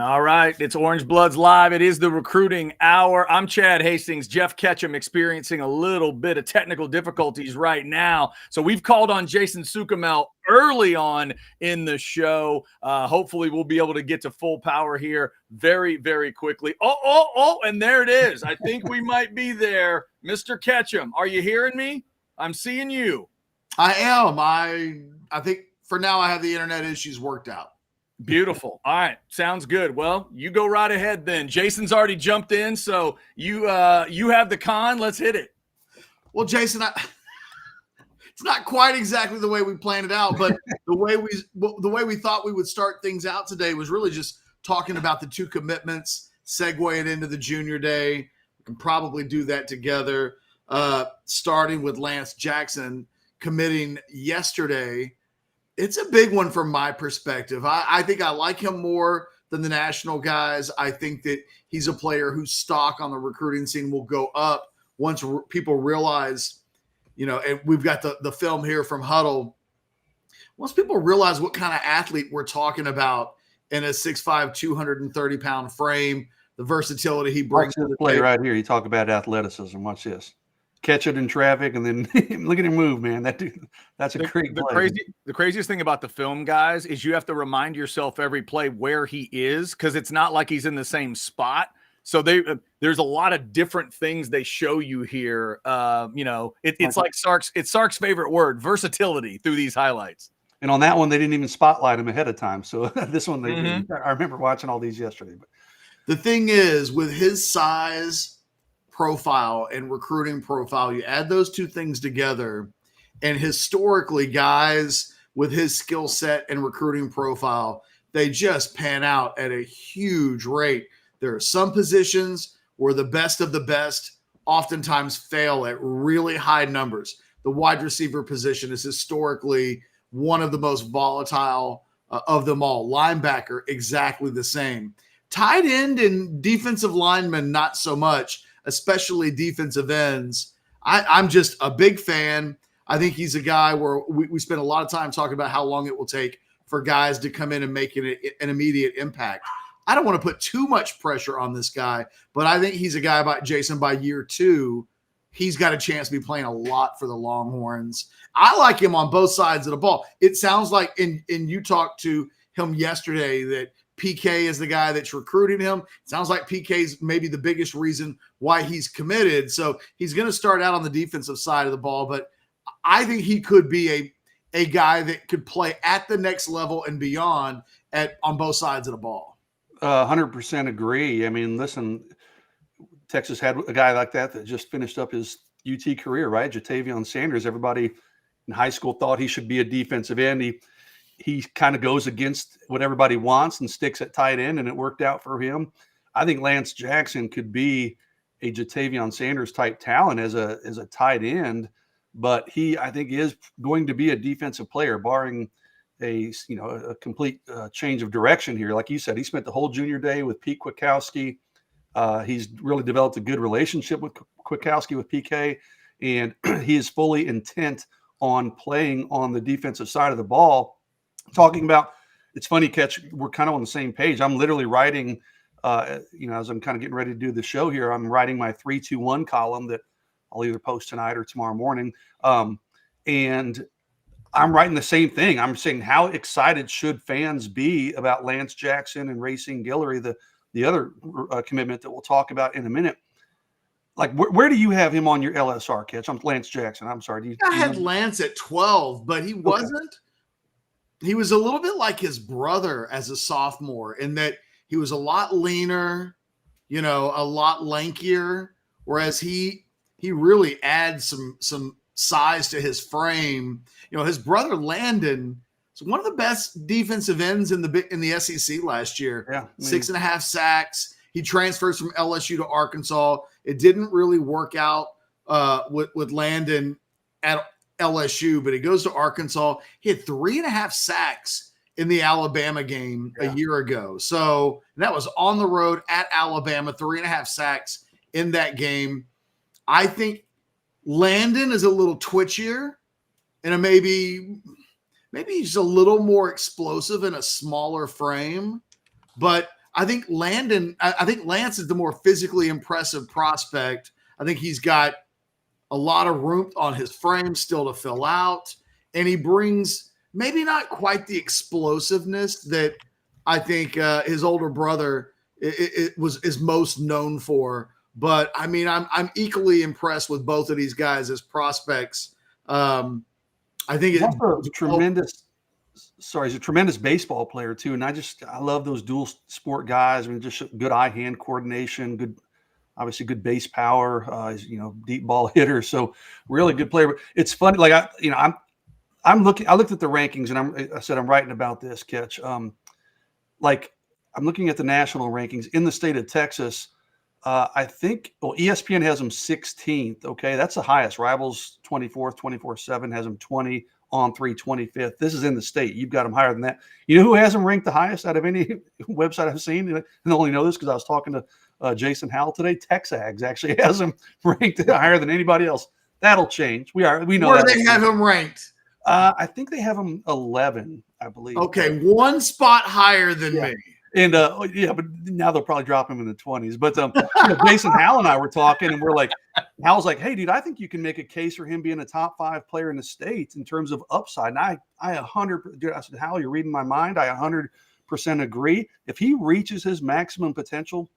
All right, it's Orange Bloods Live. It is the recruiting hour. I'm Chad Hastings. Jeff Ketchum experiencing a little bit of technical difficulties right now. So we've called on Jason Sukamel early on in the show. Hopefully we'll be able to get to full power here very, very quickly. Oh, and there it is. I think we might be there. Mr. Ketchum, are you hearing me? I'm seeing you. I am. I think for now I have the internet issues worked out. Beautiful. All right. Sounds good. Well, you go right ahead then. Jason's already jumped in, so you have the con. Let's hit it. Well, Jason, it's not quite exactly the way we planned it out, but the way we thought we would start things out today was really just talking about the two commitments, segueing into the junior day. We can probably do that together, starting with Lance Jackson committing yesterday. It's a big one from my perspective. I think I like him more than the national guys. I think that he's a player whose stock on the recruiting scene will go up once people realize, and we've got the film here from Huddle. Once people realize what kind of athlete we're talking about in a 6'5", 230-pound frame, the versatility he brings to the play right here. You talk about athleticism. Watch this. Catch it in traffic, and then look at him move, man. That dude, that's a great play. The craziest thing about the film, guys, is you have to remind yourself every play where he is, because it's not like he's in the same spot. So there's a lot of different things they show you here. It's like Sark's favorite word, versatility, through these highlights. And on that one, they didn't even spotlight him ahead of time. So this one, they did. I remember watching all these yesterday. But the thing is, with his size, profile, and recruiting profile, you add those two things together, and historically guys with his skill set and recruiting profile, they just pan out at a huge rate. There are some positions where the best of the best oftentimes fail at really high numbers. The wide receiver position is historically one of the most volatile of them all. Linebacker, exactly the same. Tight end and defensive lineman, not so much, especially defensive ends. I'm just a big fan. I think he's a guy where we spend a lot of time talking about how long it will take for guys to come in and make an immediate impact. I don't want to put too much pressure on this guy, but I think he's a guy, by year 2, he's got a chance to be playing a lot for the Longhorns. I like him on both sides of the ball. It sounds like, and you talked to him yesterday, that PK is the guy that's recruiting him. It sounds like PK's maybe the biggest reason why he's committed. So he's going to start out on the defensive side of the ball, but I think he could be a guy that could play at the next level and beyond on both sides of the ball. 100% agree. I mean, listen, Texas had a guy like that just finished up his UT career, right? Jatavion Sanders. Everybody in high school thought he should be a defensive end. He kind of goes against what everybody wants and sticks at tight end, and it worked out for him. I think Lance Jackson could be a Jatavion Sanders type talent as a tight end, but I think is going to be a defensive player, barring a complete change of direction here. Like you said, he spent the whole junior day with Pete Kwiatkowski. He's really developed a good relationship with Kwiatkowski, with PK, and he is fully intent on playing on the defensive side of the ball. Talking about, it's funny, Catch, we're kind of on the same page. I'm literally writing, as I'm kind of getting ready to do the show here, I'm writing my 3-2-1 column that I'll either post tonight or tomorrow morning. And I'm writing the same thing. I'm saying, how excited should fans be about Lance Jackson and Racine Guillory, the other commitment that we'll talk about in a minute? Like, where do you have him on your LSR, Catch? I'm Lance Jackson. I'm sorry. I had Lance at 12, but he wasn't. Okay. He was a little bit like his brother as a sophomore in that he was a lot leaner, a lot lankier, whereas he really adds some size to his frame. His brother Landon is one of the best defensive ends in the SEC last year. Yeah, 6.5 sacks. He transfers from LSU to Arkansas. It didn't really work out with Landon at LSU, but he goes to Arkansas. He had 3.5 sacks in the Alabama game a year ago. So that was on the road at Alabama, 3.5 sacks in that game. I think Landon is a little twitchier and maybe he's a little more explosive in a smaller frame, but I think Lance is the more physically impressive prospect. I think he's got a lot of room on his frame still to fill out, and he brings maybe not quite the explosiveness that I think his older brother is most known for. But I mean, I'm equally impressed with both of these guys as prospects. I think he's a tremendous baseball player too, and I love those dual sport guys. I mean, just good eye-hand coordination, obviously good base power. Deep ball hitter, so really good player. But it's funny, like I looked at the rankings, and I said I'm writing about this, Catch. Like I'm looking at the national rankings in the state of Texas. I think ESPN has them 16th. Okay, that's the highest. Rivals 24th, 24/7 has them 20. On3 25th. This is in the state. You've got them higher than that. You know who has them ranked the highest out of any website I've seen? And I only know this because I was talking to Jason Howell today. Texags actually has them ranked higher than anybody else. That'll change. We know. Where do they have them ranked? I think they have them 11, I believe. Okay, one spot higher than me. And but now they'll probably drop him in the 20s. But Jason Howell and I were talking, and we're like, Howell's like, hey, dude, I think you can make a case for him being a top 5 player in the state in terms of upside. And I 100, dude, I said, Howell, you're reading my mind. I 100% agree. If he reaches his maximum potential,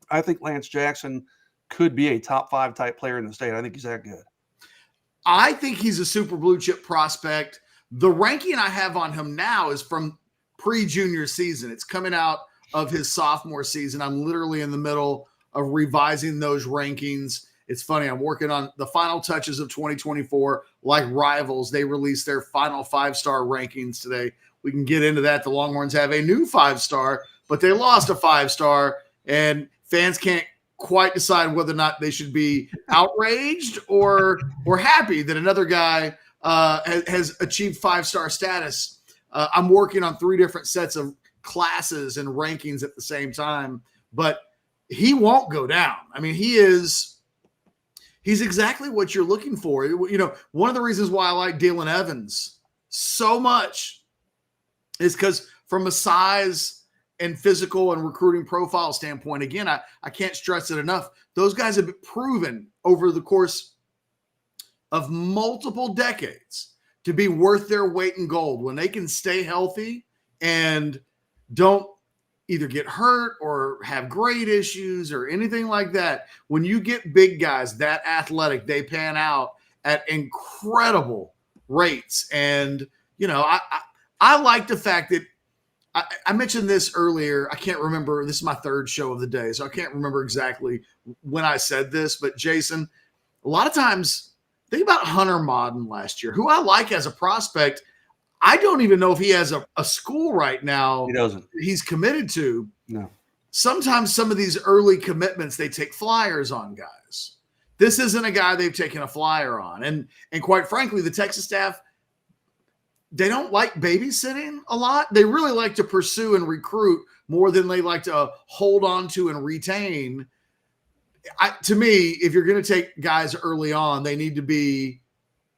I think Lance Jackson could be a top 5 type player in the state. I think he's that good. I think he's a super blue chip prospect. The ranking I have on him now is from pre-junior season. It's coming out of his sophomore season. I'm literally in the middle of revising those rankings. It's funny. I'm working on the final touches of 2024. Like Rivals, they released their final 5-star rankings today. We can get into that. The Longhorns have a new 5-star, but they lost a 5-star, and fans can't quite decide whether or not they should be outraged or happy that another guy has achieved 5-star status. I'm working on 3 different sets of classes and rankings at the same time, but he won't go down. I mean, he's exactly what you're looking for. One of the reasons why I like Dalen Evans so much is because from a size and physical and recruiting profile standpoint, again, I can't stress it enough. Those guys have been proven over the course of multiple decades to be worth their weight in gold when they can stay healthy and don't either get hurt or have grade issues or anything like that. When you get big guys that athletic, they pan out at incredible rates. And, I like the fact that I mentioned this earlier. I can't remember. This is my 3rd show of the day, so I can't remember exactly when I said this. But, Jason, a lot of times – think about Hunter Modden last year, who I like as a prospect. I don't even know if he has a school right now. He doesn't. He's committed to. No. Sometimes some of these early commitments, they take flyers on guys. This isn't a guy they've taken a flyer on. And quite frankly, the Texas staff, they don't like babysitting a lot. They really like to pursue and recruit more than they like to hold on to and retain. To me, if you're going to take guys early on, they need to be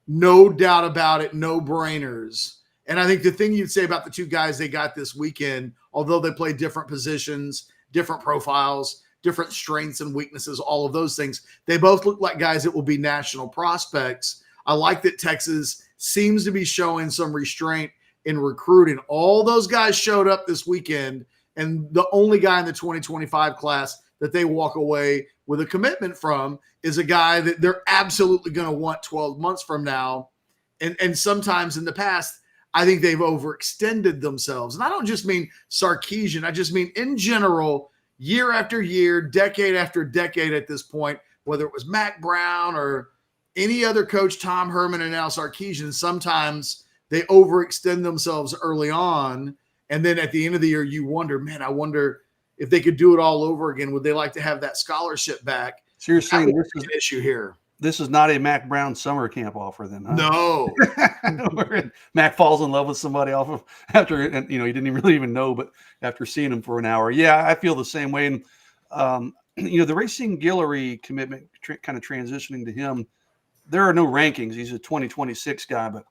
no doubt about it, no brainers. And I think the thing you'd say about the 2 guys they got this weekend, although they play different positions, different profiles, different strengths and weaknesses, all of those things, they both look like guys that will be national prospects. I like that Texas seems to be showing some restraint in recruiting. All those guys showed up this weekend, and the only guy in the 2025 class that they walk away with a commitment from is a guy that they're absolutely going to want 12 months from now. And sometimes in the past, I think they've overextended themselves. And I don't just mean Sarkisian. I just mean in general, year after year, decade after decade at this point, whether it was Mac Brown or any other coach, Tom Herman and now Sarkisian, sometimes they overextend themselves early on. And then at the end of the year, you wonder, man, I wonder if they could do it all over again. Would they like to have that scholarship back? So you're saying this is an issue here. This is not a Mac Brown summer camp offer then, huh? No. Mac falls in love with somebody off of after, and he didn't really even know, but after seeing him for an hour. Yeah, I feel the same way. And, the Racine Guillory commitment kind of transitioning to him, there are no rankings. He's a 2026 guy, but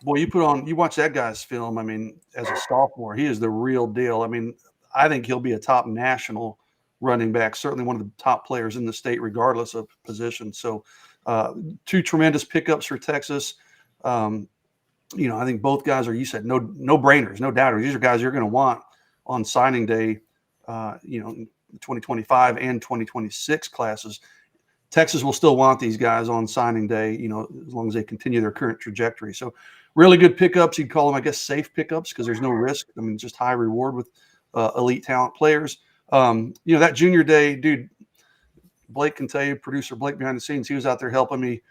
boy, you watch that guy's film. I mean, as a sophomore, he is the real deal. I mean, I think he'll be a top national running back, certainly one of the top players in the state, regardless of position. So, two tremendous pickups for Texas. I think both guys are, you said, no brainers, no doubters. These are guys you're going to want on signing day, 2025 and 2026 classes. Texas will still want these guys on signing day, as long as they continue their current trajectory. So really good pickups. You'd call them, I guess, safe pickups because there's no risk. I mean, just high reward with elite talent players. That junior day, dude, Blake can tell you, producer Blake behind the scenes, he was out there helping me.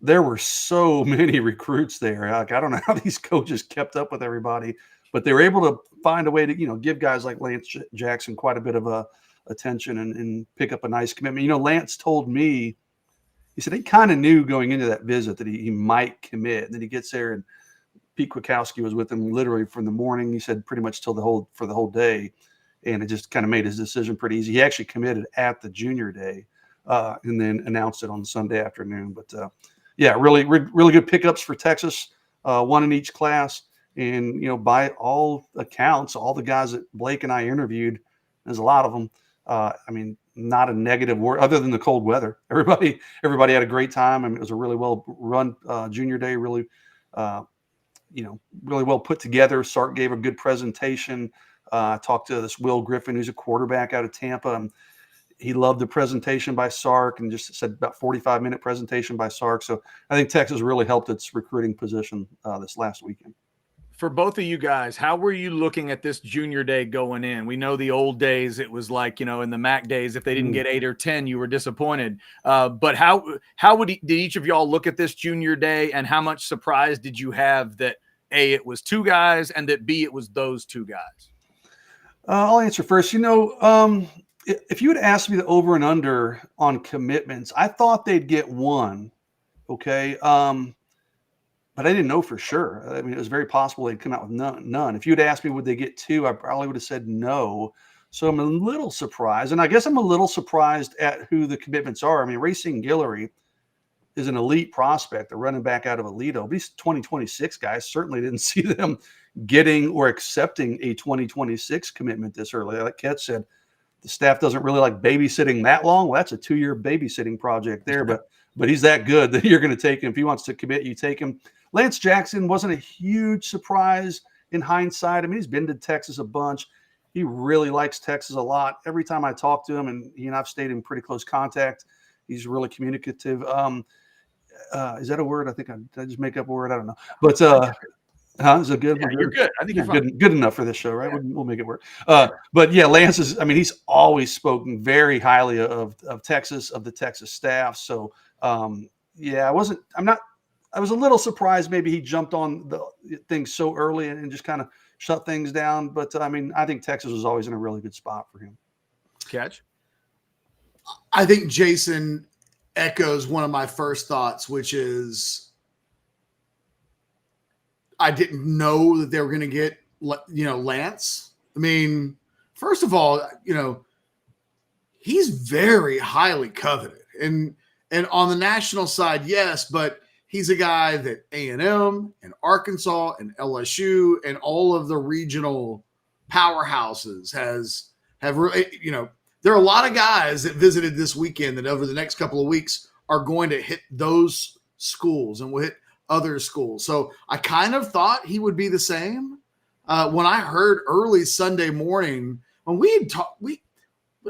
There were so many recruits there. Like, I don't know how these coaches kept up with everybody, but they were able to find a way to, give guys like Lance Jackson quite a bit of attention and pick up a nice commitment. Lance told me, he said he kind of knew going into that visit that he might commit. And then he gets there, and Pete Kwiatkowski was with him literally from the morning. He said pretty much for the whole day. And it just kind of made his decision pretty easy. He actually committed at the junior day and then announced it on Sunday afternoon. But really good pickups for Texas, one in each class. And, by all accounts, all the guys that Blake and I interviewed, there's a lot of them. Not a negative word other than the cold weather. Everybody had a great time. It was a really well run junior day, really well put together. Sark gave a good presentation. I talked to this Will Griffin, who's a quarterback out of Tampa. He loved the presentation by Sark and just said about 45-minute presentation by Sark. So I think Texas really helped its recruiting position this last weekend. For both of you guys, how were you looking at this junior day going in? We know the old days, it was like, in the MAC days, if they didn't get 8 or 10, you were disappointed. But how did each of y'all look at this junior day, and how much surprise did you have that A, it was 2 guys, and that B, it was those 2 guys? I'll answer first. If you had asked me the over and under on commitments, I thought they'd get 1. Okay. But I didn't know for sure. It was very possible they'd come out with none. If you'd asked me, would they get 2, I probably would have said no. So I'm a little surprised. And I guess I'm a little surprised at who the commitments are. Racing Guillory is an elite prospect, a running back out of Aledo. These 2026 guys certainly didn't see them getting or accepting a 2026 commitment this early. Like Ket said, the staff doesn't really like babysitting that long. Well, that's a 2-year babysitting project there, but he's that good that you're going to take him. If he wants to commit, you take him. Lance Jackson wasn't a huge surprise in hindsight. He's been to Texas a bunch. He really likes Texas a lot. Every time I talk to him, and he and I've stayed in pretty close contact, he's really communicative. Is that a word? I think I just make up a word. I don't know. But is it good? Yeah, you're good. I think you're fine. Good enough for this show, right? Yeah. We'll make it work. But yeah, Lance is, he's always spoken very highly of Texas, of the Texas staff. So I was a little surprised maybe he jumped on the things so early and just kind of shut things down. But I think Texas was always in a really good spot for him. Catch. I think Jason echoes one of my first thoughts, which is I didn't know that they were going to get, Lance. First of all, he's very highly coveted, and on the national side, yes, but he's a guy that A&M and Arkansas and LSU and all of the regional powerhouses have really, there are a lot of guys that visited this weekend that over the next couple of weeks are going to hit those schools and will hit other schools. So I kind of thought he would be the same. When I heard early Sunday morning, when we had talked,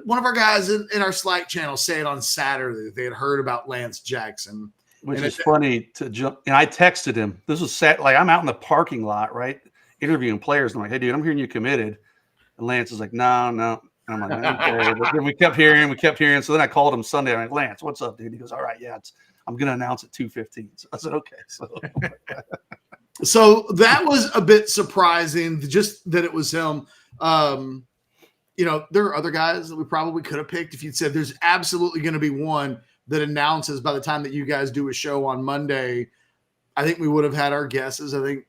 one of our guys in our Slack channel say it on Saturday that they had heard about Lance Jackson. Which is funny to jump. And I texted him. This was sad. Like, I'm out in the parking lot, right, interviewing players. And I'm like, hey, dude, I'm hearing you committed. And Lance is like, no. And I'm like, okay. But then we kept hearing. So then I called him Sunday. I'm like, Lance, what's up, dude? He goes, all right, yeah, I'm going to announce at 2:15. So I said, okay. So that was a bit surprising, just that it was him. There are other guys that we probably could have picked if you'd said there's absolutely going to be one that announces by the time that you guys do a show on Monday. I think we would have had our guesses. I think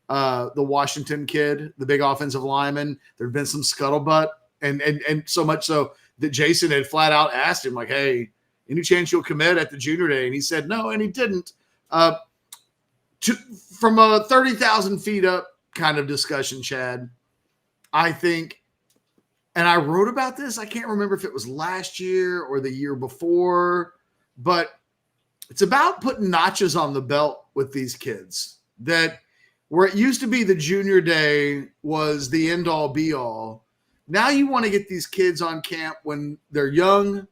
the Washington kid, the big offensive lineman, there'd been some scuttlebutt, and so much so that Jason had flat out asked him, like, hey, any chance you'll commit at the junior day? And he said no, and he didn't. From a 30,000 feet up kind of discussion, Chad, I think And I wrote about this. I can't remember if it was last year or the year before, but it's about putting notches on the belt with these kids. That where it used to be the junior day was the end all be all. Now you want to get these kids on camp when they're young.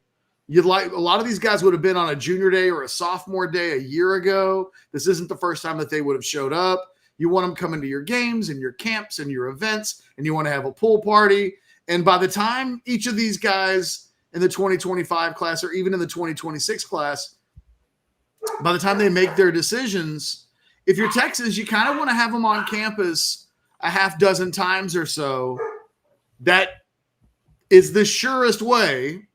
You'd like a lot of these guys would have been on a junior day or a sophomore day a year ago. This isn't the first time that they would have showed up. You want them coming to your games and your camps and your events, and you want to have a pool party. And by the time each of these guys in the 2025 class or even in the 2026 class, by the time they make their decisions, if you're Texas, you kind of want to have them on campus a half dozen times or so. That is the surest way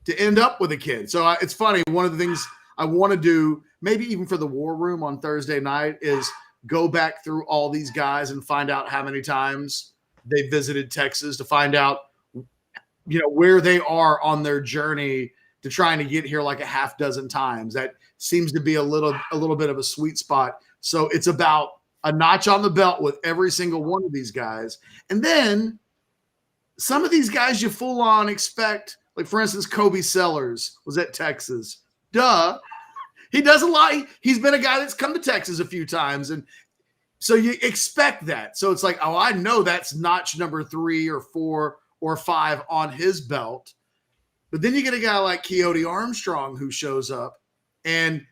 to end up with a kid. So it's funny. One of the things I want to do, maybe even for the War Room on Thursday night, is go back through all these guys and find out how many times they visited Texas, to find out, where they are on their journey to trying to get here like a half dozen times. That seems to be a little bit of a sweet spot. So it's about a notch on the belt with every single one of these guys. And then some of these guys you full on expect, like for instance, Kobe Sellers was at Texas. Duh. He does a lot. He's been a guy that's come to Texas a few times. And so you expect that. So it's like, oh, I know that's notch number 3 or 4 or 5 on his belt. But then you get a guy like Keoti Armstrong who shows up, and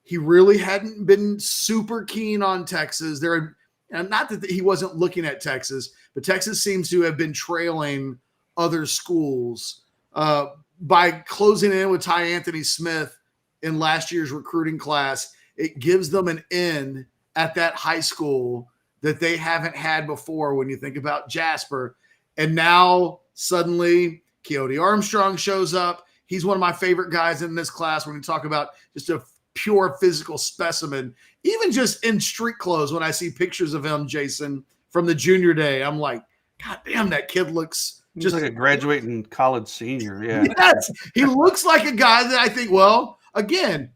he really hadn't been super keen on Texas. And not that he wasn't looking at Texas, but Texas seems to have been trailing other schools by closing in with Ty Anthony Smith in last year's recruiting class. It gives them an in at that high school that they haven't had before when you think about Jasper. And now suddenly Keoti Armstrong shows up. He's one of my favorite guys in this class when you talk about just a pure physical specimen. Even just in street clothes, when I see pictures of him, Jason, from the junior day, I'm like, God damn, that kid looks just like a graduating college senior. Yeah. Yes, he looks like a guy that I think, well, again,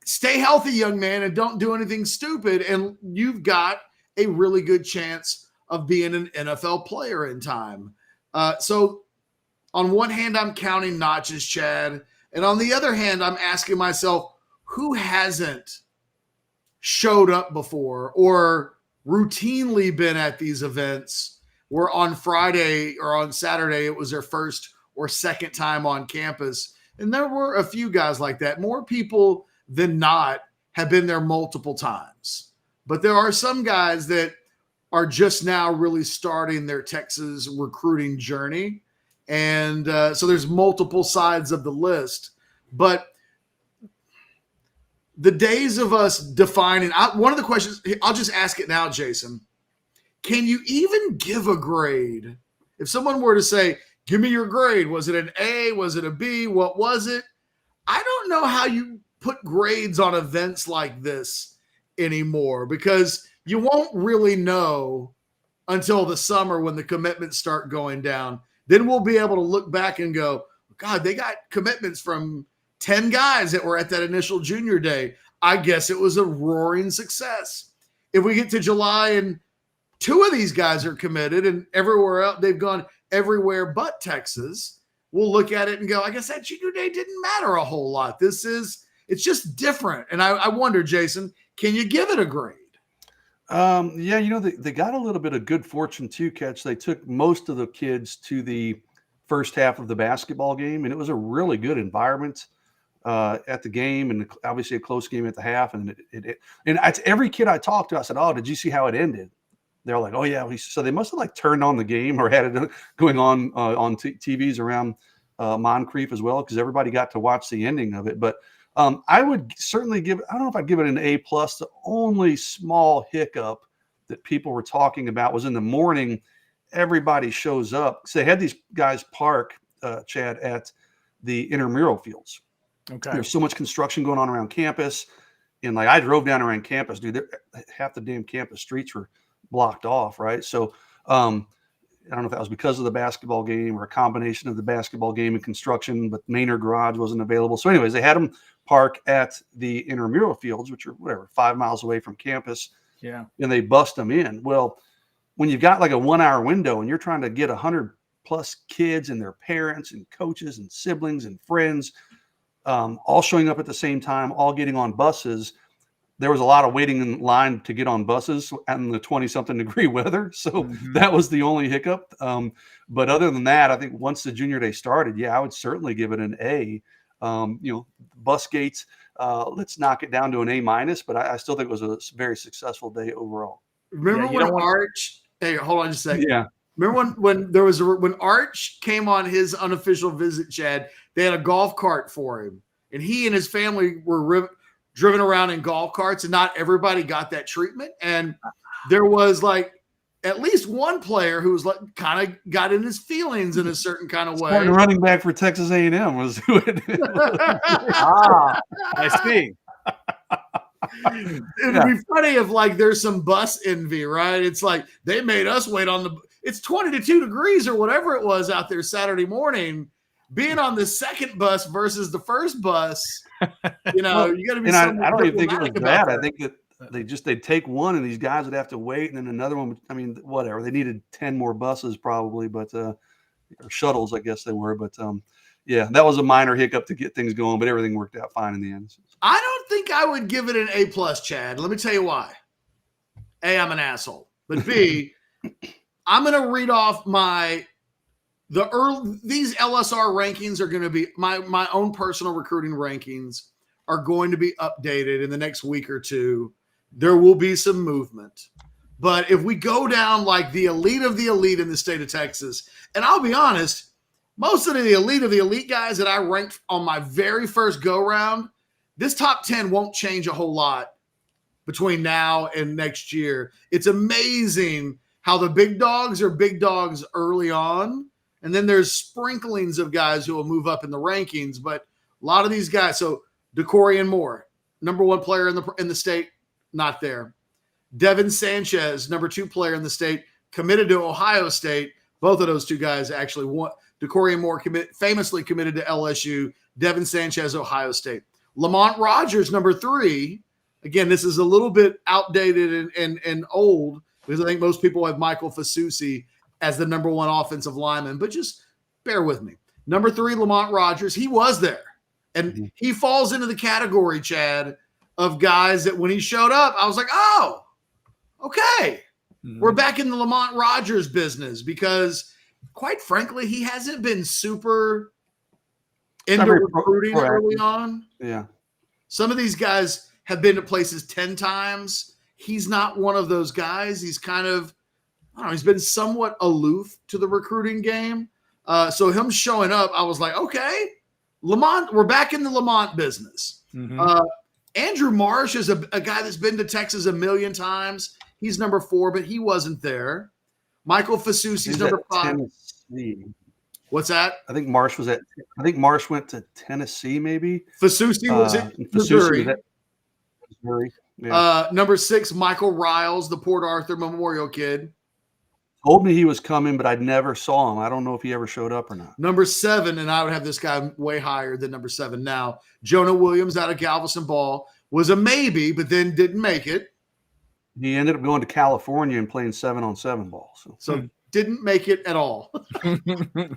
stay healthy, young man, and don't do anything stupid. And you've got a really good chance of being an NFL player in time. So on one hand, I'm counting notches, Chad. And on the other hand, I'm asking myself, who hasn't showed up before or routinely been at these events where on Friday or on Saturday it was their first or second time on campus? And there were a few guys like that. More people than not have been there multiple times. But there are some guys that are just now really starting their Texas recruiting journey. And so there's multiple sides of the list. But the days of us defining, one of the questions, I'll just ask it now, Jason. Can you even give a grade? If someone were to say, give me your grade, was it an A? Was it a B? What was it? I don't know how you put grades on events like this anymore, because you won't really know until the summer when the commitments start going down. Then we'll be able to look back and go, God, they got commitments from 10 guys that were at that initial junior day. I guess it was a roaring success. If we get to July and 2 of these guys are committed and everywhere else, they've gone everywhere but Texas, we'll look at it and go, I guess that junior day didn't matter a whole lot. It's just different. And I wonder, Jason, can you give it a grade? Yeah, they got a little bit of good fortune too, Catch. They took most of the kids to the first half of the basketball game, and it was a really good environment at the game, and obviously a close game at the half. And it's every kid I talked to, I said, "Oh, did you see how it ended?" They're like, "Oh yeah." So they must have turned on the game or had it going on TVs around Moncrief as well, because everybody got to watch the ending of it. But I would certainly I don't know if I'd give it an A+. The only small hiccup that people were talking about was in the morning, everybody shows up. So they had these guys park, Chad, at the intramural fields. Okay. There's so much construction going on around campus. And I drove down around campus, dude, half the damn campus streets were blocked off, right? So I don't know if that was because of the basketball game or a combination of the basketball game and construction, but Maynard Garage wasn't available. So anyways, they had them park at the intramural fields, which are 5 miles away from campus. Yeah. And they bust them in. Well, when you've got a 1 hour window and you're trying to get 100 plus kids and their parents and coaches and siblings and friends, all showing up at the same time, all getting on buses. There was a lot of waiting in line to get on buses in the 20-something degree weather. So that was the only hiccup. But other than that, I think once the junior day started, I would certainly give it an A. Bus gates, let's knock it down to an A-, but I still think it was a very successful day overall. Remember when Arch? Hey, hold on just a second. Yeah. Remember when Arch came on his unofficial visit, Chad? They had a golf cart for him, and he and his family were driven around in golf carts, and not everybody got that treatment. And there was like at least one player who was like kind of got in his feelings in a certain kind of way. Running back for Texas A&M was who it I see. It'd be funny if like there's some bus envy, right? It's like they made us wait on it's 22 degrees or whatever it was out there Saturday morning. Being on the second bus versus the first bus, you got to be. I don't even think it was that. I think that they'd take one and these guys would have to wait, and then another one. I mean, whatever. They needed 10 more buses probably, but or shuttles, I guess they were. But that was a minor hiccup to get things going, but everything worked out fine in the end. I don't think I would give it an A+, Chad. Let me tell you why. A, I'm an asshole, but B, I'm going to read off these LSR rankings are going to be my own personal recruiting rankings are going to be updated in the next week or two. There will be some movement. But if we go down like the elite of the elite in the state of Texas, and I'll be honest, most of the elite guys that I ranked on my very first go-round, this top 10 won't change a whole lot between now and next year. It's amazing how the big dogs are big dogs early on, and then there's sprinklings of guys who will move up in the rankings. But a lot of these guys, so DeCorian Moore, number 1 player in the state, not there. Devin Sanchez, number 2 player in the state, committed to Ohio State. Both of those two guys actually won. DeCorian Moore famously committed to LSU. Devin Sanchez, Ohio State. Lamont Rogers, number 3. Again, this is a little bit outdated and old because I think most people have Michael Fasusi as the number 1 offensive lineman, but just bear with me. Number 3, Lamont Rogers, he was there. And he falls into the category, Chad, of guys that when he showed up, I was like, oh, okay. We're back in the Lamont Rogers business because, quite frankly, he hasn't been super into recruiting early on. Yeah. Some of these guys have been to places 10 times. He's not one of those guys. He's kind of, I don't know, he's been somewhat aloof to the recruiting game. So him showing up, I was like, okay, Lamont, we're back in the Lamont business. Andrew Marsh is a guy that's been to Texas a million times. He's number 4, but he wasn't there. Michael Fasusi's number 5. Tennessee. What's that? I think Marsh went to Tennessee, maybe. Fasusi was at Missouri. Missouri. Yeah. Number 6, Michael Riles, the Port Arthur Memorial kid. Told me he was coming, but I never saw him. I don't know if he ever showed up or not. Number 7, and I would have this guy way higher than number 7 now. Jonah Williams out of Galveston Ball was a maybe, but then didn't make it. He ended up going to California and playing 7-on-7 ball. So didn't make it at all.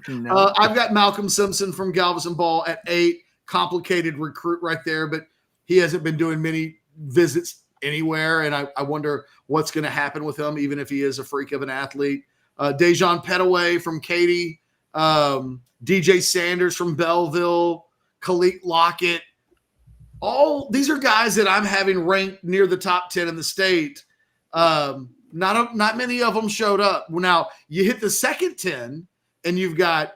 No. I've got Malcolm Simpson from Galveston Ball at 8. Complicated recruit right there, but he hasn't been doing many visits anywhere, and I wonder what's going to happen with him, even if he is a freak of an athlete. Dejon Petaway from Katy, DJ Sanders from Belleville, Khalid Lockett. All these are guys that I'm having ranked near the top 10 in the state. Not many of them showed up. Now you hit the second 10, and you've got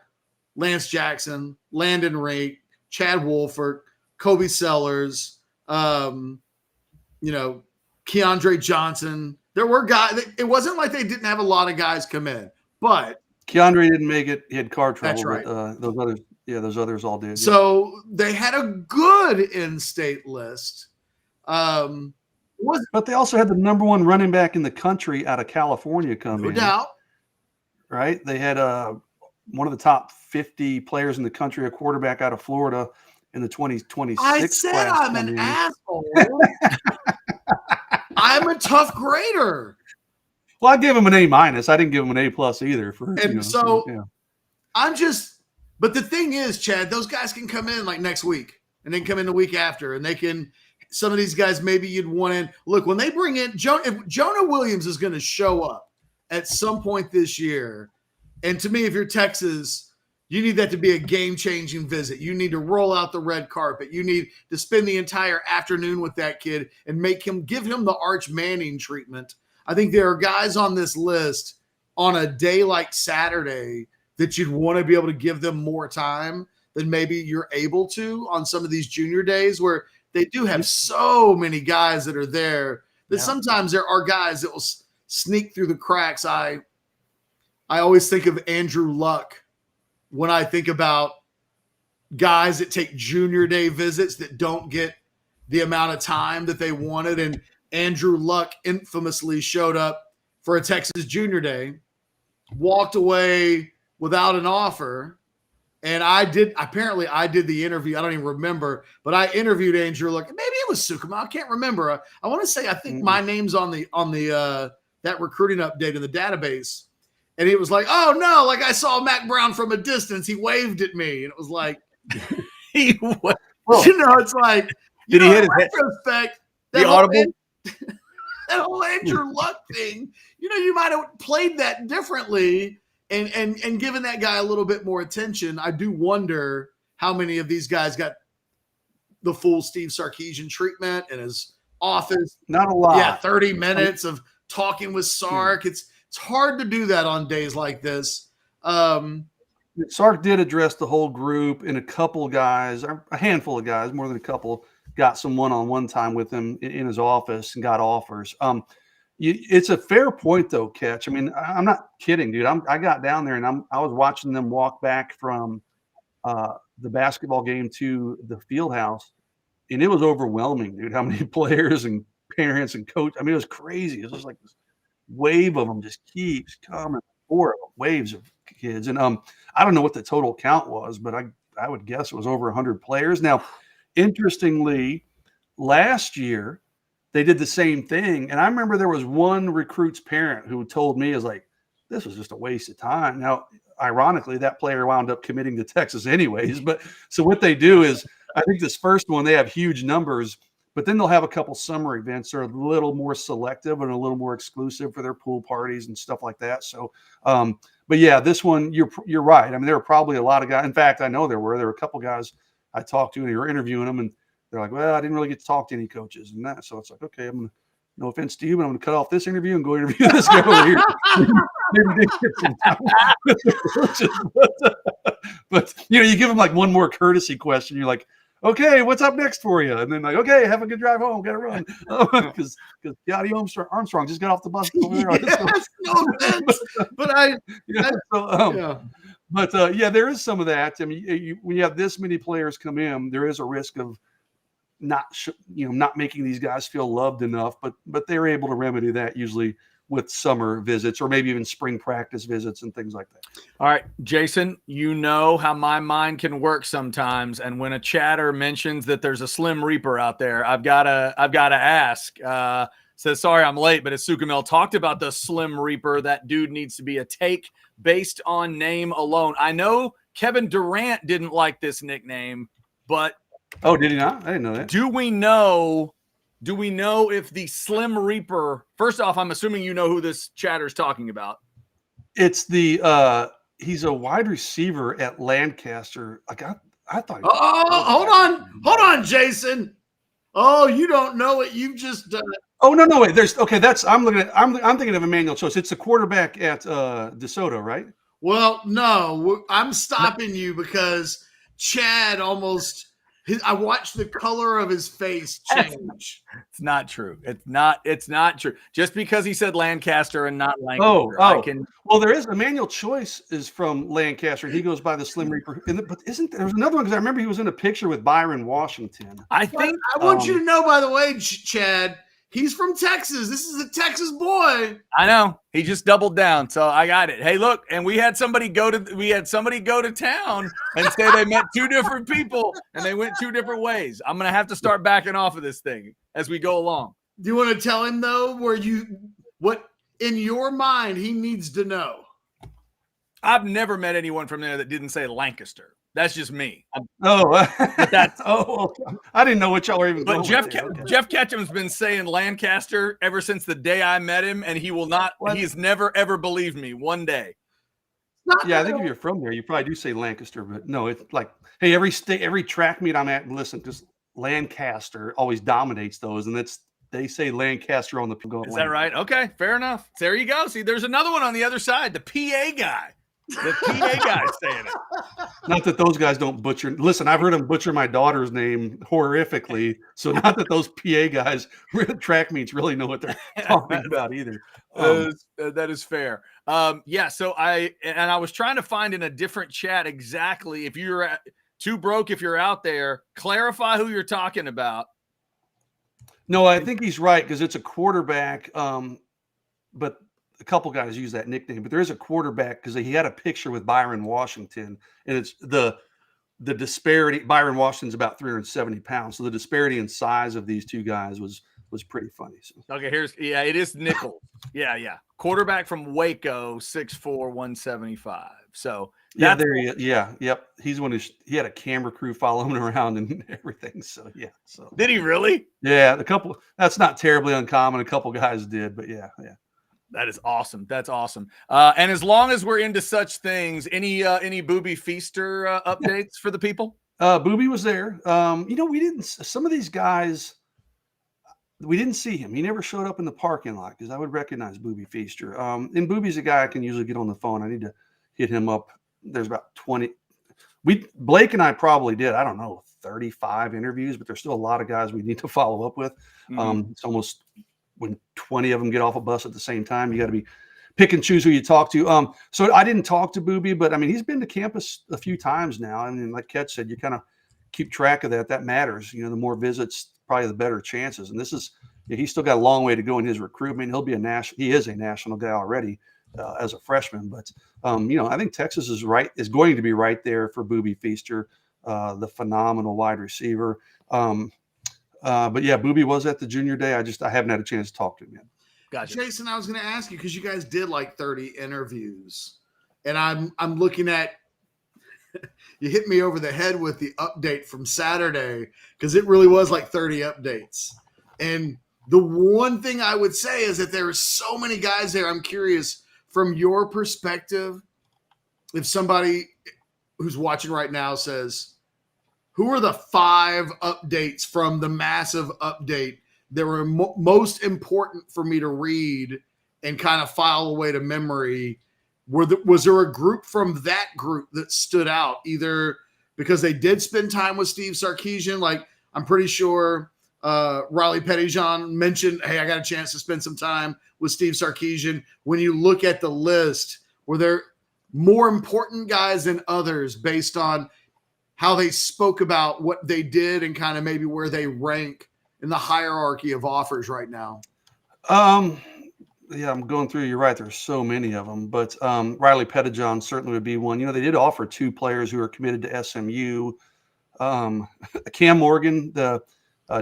Lance Jackson, Landon Rake, Chad Wolford, Kobe Sellers, Keandre Johnson. There were guys. It wasn't like they didn't have a lot of guys come in, but Keandre didn't make it. He had car trouble. That's right. But, those others all did. So they had a good in-state list. But they also had the number 1 running back in the country out of California come in. No doubt. Right? They had one of the top 50 players in the country, a quarterback out of Florida in the 2026 I said class. I'm an asshole. I'm a tough grader. Well, I give him an A-. I didn't give him an A+ either. but the thing is, Chad, those guys can come in like next week and then come in the week after, and they can. Some of these guys maybe you'd want in. Look, when they bring in if Jonah Williams is going to show up at some point this year, and to me, if you're Texas, you need that to be a game-changing visit. You need to roll out the red carpet. You need to spend the entire afternoon with that kid and give him the Arch Manning treatment. I think there are guys on this list on a day like Saturday that you'd want to be able to give them more time than maybe you're able to on some of these junior days where they do have so many guys that are there that sometimes there are guys that will sneak through the cracks. I always think of Andrew Luck when I think about guys that take junior day visits that don't get the amount of time that they wanted. And Andrew Luck infamously showed up for a Texas junior day, walked away without an offer. And I did the interview. I don't even remember, but I interviewed Andrew Luck. Maybe it was Sukuma. I can't remember. I want to say, I think my name's on the that recruiting update in the database. And he was like, oh no, like I saw Mac Brown from a distance. He waved at me. And it was like, it's like, did he hit it? Retrospect, the audible? That whole Andrew Luck thing, you might have played that differently and given that guy a little bit more attention. I do wonder how many of these guys got the full Steve Sarkisian treatment in his office. Not a lot. Yeah, 30 minutes of talking with Sark. It's hard to do that on days like this. Sark did address the whole group, and a couple guys, a handful of guys, more than a couple, got some one-on-one time with him in his office and got offers. It's a fair point, though, Ketch. I mean, I'm not kidding, dude. I got down there, and I was watching them walk back from the basketball game to the field house, and it was overwhelming, dude, how many players and parents and coach. I mean, it was crazy. It was just like this wave of them just keeps coming forward, waves of kids. And I don't know what the total count was, but I would guess it was over 100 players. Now, interestingly, last year they did the same thing. And I remember there was one recruit's parent who told me, is like, this was just a waste of time. Now, ironically, that player wound up committing to Texas anyways. But so what they do is, I think this first one, they have huge numbers, but then they'll have a couple summer events that are a little more selective and a little more exclusive for their pool parties and stuff like that. So, but yeah, this one, you're right. I mean, there were probably a lot of guys. In fact, I know there were a couple guys I talked to and they were interviewing them, and they're like, well, I didn't really get to talk to any coaches and that. So it's like, okay, no offense to you, but I'm going to cut off this interview and go interview this guy over here. Maybe get some time with the coaches. But you give them like one more courtesy question. You're like, okay, what's up next for you? And then like, okay, have a good drive home. Got to run because Scotty Armstrong just got off the bus over there. But there is some of that. I mean, when you have this many players come in, there is a risk of not making these guys feel loved enough. But they're able to remedy that usually with summer visits or maybe even spring practice visits and things like that. All right, Jason, you know how my mind can work sometimes. And when a chatter mentions that there's a Slim Reaper out there, I've got to ask. Says, sorry, I'm late, but as Sukamel talked about the Slim Reaper, that dude needs to be a take based on name alone. I know Kevin Durant didn't like this nickname, but oh, did he not? I didn't know that. Do we know if the Slim Reaper, first off, I'm assuming you know who this chatter's talking about. It's the he's a wide receiver at Lancaster. I thought. Hold on, Jason. Oh, you don't know it. You've just done it. Oh no, wait. I'm thinking of Emmanuel Chose. It's the quarterback at DeSoto, right? Well, no, I'm stopping you because Chad almost. I watched the color of his face change. It's not true. It's not true. Just because he said Lancaster and not Lancaster. Well, there is Emmanuel Choice is from Lancaster. He goes by the Slim Reaper. But there's another one because I remember he was in a picture with Byron Washington. I want you to know, by the way, Chad, he's from Texas. This is a Texas boy. I know. He just doubled down, so I got it. Hey, look, and we had somebody go to town and say they met two different people and they went two different ways. I'm gonna have to start backing off of this thing as we go along. Do you want to tell him though what in your mind he needs to know? I've never met anyone from there that didn't say Lancaster. That's just me. But that's I didn't know what y'all were even But going Jeff with there. Okay. Jeff Ketchum's been saying Lancaster ever since the day I met him, and he will not. What? He's never ever believed me one day. Yeah, I think if you're from there, you probably do say Lancaster, but no, it's like, hey, every state, every track meet I'm at, listen, because Lancaster always dominates those, and they say Lancaster on the. Is that right? Okay, fair enough. There you go. See, there's another one on the other side. The PA guy. The PA guy's saying it. Not that those guys don't butcher. Listen, I've heard them butcher my daughter's name horrifically. So not that those PA guys, track meets, really know what they're talking about either. That is fair. Yeah. So I was trying to find in a different chat exactly if you're too broke, if you're out there, clarify who you're talking about. No, I think he's right because it's a quarterback. But a couple guys use that nickname, but there is a quarterback because he had a picture with Byron Washington, and it's the disparity. Byron Washington's about 370 pounds, so the disparity in size of these two guys was pretty funny. So. Okay, it is Nichols. Yeah. Quarterback from Waco, 6'4", 175. So yeah, there he is. Yeah, yep. He's one he had a camera crew following him around and everything. So yeah. So did he really? Yeah, that's not terribly uncommon. A couple guys did, but yeah. That is awesome. That's awesome. And as long as we're into such things, any Booby Feaster updates for the people? Booby was there. We didn't. Some of these guys, we didn't see him. He never showed up in the parking lot because I would recognize Booby Feaster. And Booby's a guy I can usually get on the phone. I need to hit him up. There's about 20. Blake and I probably did, I don't know, 35 interviews, but there's still a lot of guys we need to follow up with. Mm-hmm. It's almost when 20 of them get off a bus at the same time, you got to be pick and choose who you talk to. So I didn't talk to Booby, but I mean, he's been to campus a few times now. And like Ketch said, you kind of keep track of that. That matters. The more visits, probably the better chances. And he's still got a long way to go in his recruitment. He is a national guy already as a freshman, but I think Texas is going to be right there for Booby Feaster, the phenomenal wide receiver. But yeah, Booby was at the junior day. I haven't had a chance to talk to him yet. Gotcha. Jason, I was going to ask you because you guys did like 30 interviews, and I'm looking at. You hit me over the head with the update from Saturday because it really was like 30 updates. And the one thing I would say is that there are so many guys there. I'm curious from your perspective, if somebody who's watching right now says, who are the 5 updates from the massive update that were most important for me to read and kind of file away to memory? Was there a group from that group that stood out, either because they did spend time with Steve Sarkisian? Like, I'm pretty sure Riley Pettyjohn mentioned, hey, I got a chance to spend some time with Steve Sarkisian. When you look at the list, were there more important guys than others based on how they spoke about what they did and kind of maybe where they rank in the hierarchy of offers right now? Yeah, I'm going through. You're right. There's so many of them, but Riley Pettyjohn certainly would be one. They did offer 2 players who are committed to SMU. Cam Morgan, the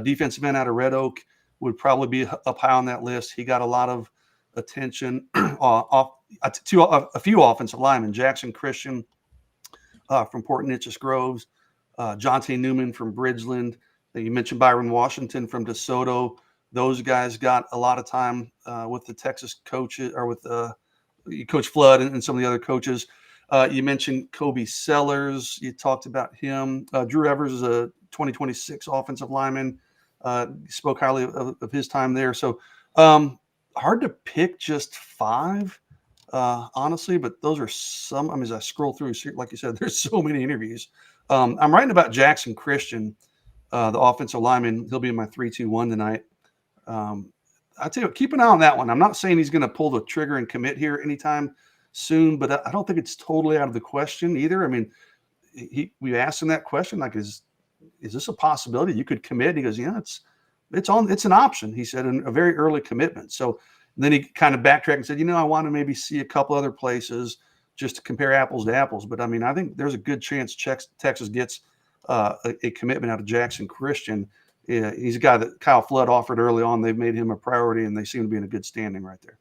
defensive end out of Red Oak, would probably be up high on that list. He got a lot of attention off a few offensive linemen. Jackson Christian from Port Neches Groves, Jonte Newman from Bridgeland. You mentioned Byron Washington from DeSoto. Those guys got a lot of time with the Texas coaches, or with Coach Flood and some of the other coaches. You mentioned Kobe Sellers. You talked about him. Drew Evers is a 2026 offensive lineman. Spoke highly of his time there. So hard to pick just 5, honestly, but those are some. I mean, as I scroll through, like you said, there's so many interviews. I'm writing about Jackson Christian, the offensive lineman. He'll be in my 3-2-1 tonight. I tell you what, keep an eye on that one. I'm not saying he's going to pull the trigger and commit here anytime soon, but I don't think it's totally out of the question either. I mean, we asked him that question, like, is this a possibility you could commit? And he goes, yeah, it's an option. He said, a very early commitment. So then he kind of backtracked and said, I want to maybe see a couple other places just to compare apples to apples. But I mean, I think there's a good chance Texas gets a commitment out of Jackson Christian. Yeah, he's a guy that Kyle Flood offered early on. They've made him a priority, and they seem to be in a good standing right there.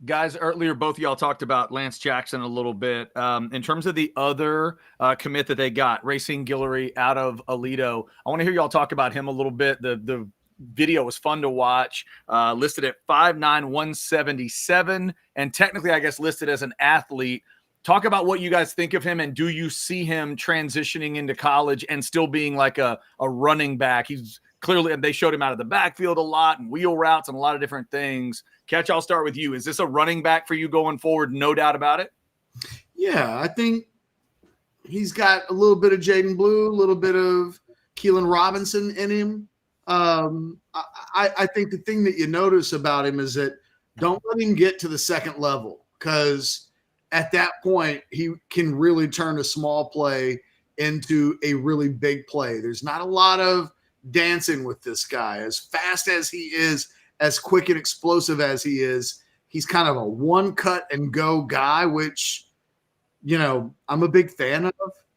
Guys, earlier, both of y'all talked about Lance Jackson a little bit. In terms of the other commit that they got, Racine Guillory out of Aledo, I want to hear y'all talk about him a little bit. The video was fun to watch, listed at 5'9", 177, and technically, I guess, listed as an athlete. Talk about what you guys think of him, and do you see him transitioning into college and still being like a running back? He's clearly, and they showed him out of the backfield a lot and wheel routes and a lot of different things. Catch, I'll start with you. Is this a running back for you going forward? No doubt about it. Yeah, I think he's got a little bit of Jaden Blue, a little bit of Keelan Robinson in him. I think the thing that you notice about him is that don't let him get to the second level, because at that point he can really turn a small play into a really big play. There's not a lot of dancing with this guy. As fast as he is, as quick and explosive as he is, he's kind of a one cut and go guy, which, you know, I'm a big fan of.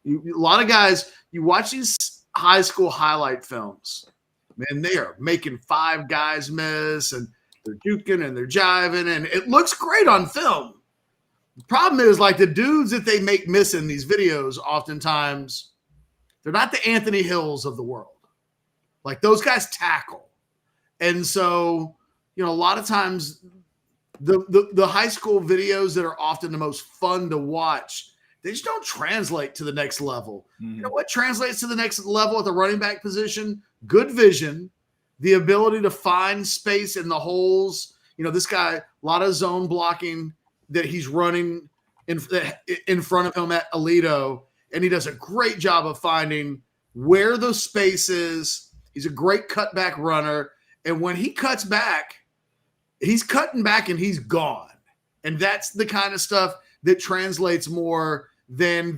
A lot of guys, you watch these high school highlight films, man, they are making five guys miss, and they're juking and they're jiving, and it looks great on film. The problem is, like, the dudes that they make miss in these videos, oftentimes, they're not the Anthony Hills of the world. Like, those guys tackle. And so, you know, a lot of times the high school videos that are often the most fun to watch, they just don't translate to the next level. You know what translates to the next level at the running back position? Good vision, the ability to find space in the holes. You know, this guy, a lot of zone blocking that he's running in front of him at Aledo, and he does a great job of finding where the space is. He's a great cutback runner, and when he cuts back, he's cutting back and he's gone. And that's the kind of stuff that translates more than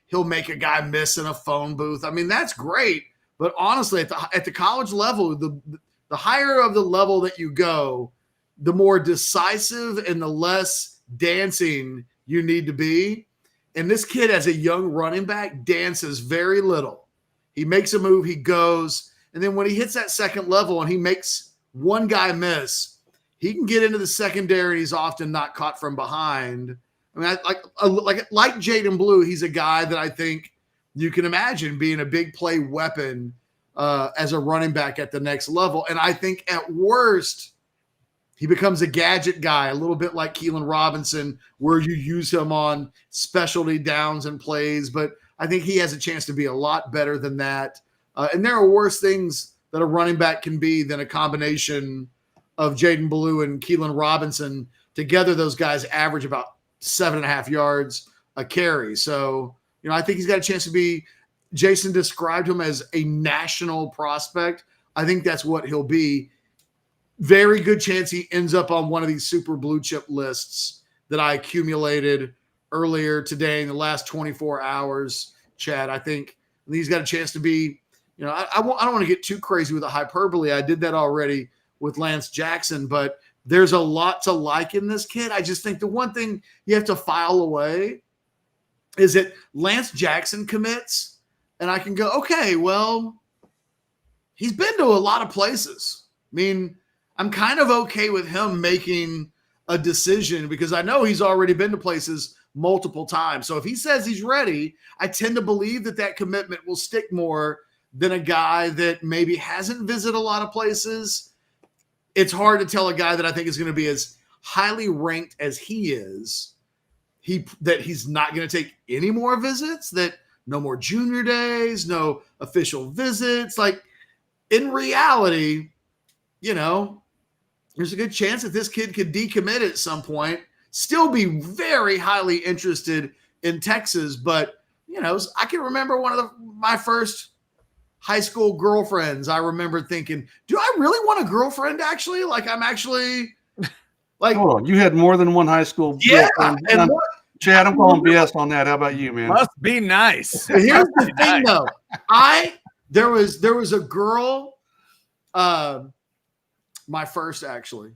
he'll make a guy miss in a phone booth. I mean, that's great, but honestly, at the college level, the higher of the level that you go, the more decisive and the less dancing you need to be. And this kid, as a young running back, dances very little. He makes a move, he goes, and then when he hits that second level and he makes one guy miss, he can get into the secondary. He's often not caught from behind. I mean, like Jaden Blue, he's a guy that I think you can imagine being a big play weapon as a running back at the next level. And I think at worst, he becomes a gadget guy, a little bit like Keelan Robinson, where you use him on specialty downs and plays. But I think he has a chance to be a lot better than that. And there are worse things that a running back can be than a combination of Jaden Blue and Keelan Robinson. Together, those guys average about 7.5 yards a carry. So, you know, I think he's got a chance to be – Jason described him as a national prospect. I think that's what he'll be. Very good chance he ends up on one of these super blue chip lists that I accumulated earlier today in the last 24 hours, Chad. I think he's got a chance to be, you know, I don't want to get too crazy with the hyperbole. I did that already with Lance Jackson, but there's a lot to like in this kid. I just think the one thing you have to file away is that Lance Jackson commits, and I can go, okay, well, he's been to a lot of places. I mean, I'm kind of okay with him making a decision because I know he's already been to places multiple times. So if he says he's ready, I tend to believe that commitment will stick more than a guy that maybe hasn't visited a lot of places. It's hard to tell a guy that I think is going to be as highly ranked as he is, that he's not going to take any more visits, that no more junior days, no official visits. Like, in reality, you know, there's a good chance that this kid could decommit at some point, still be very highly interested in Texas. But, you know, I can remember one of my first high school girlfriends. I remember thinking, do I really want a girlfriend actually? Like, I'm actually like, hold on, you had more than one high school girlfriend. And Chad, I'm calling BS on that. How about you, man? Must be nice. Here's the thing, though. There was a girl, my first actually,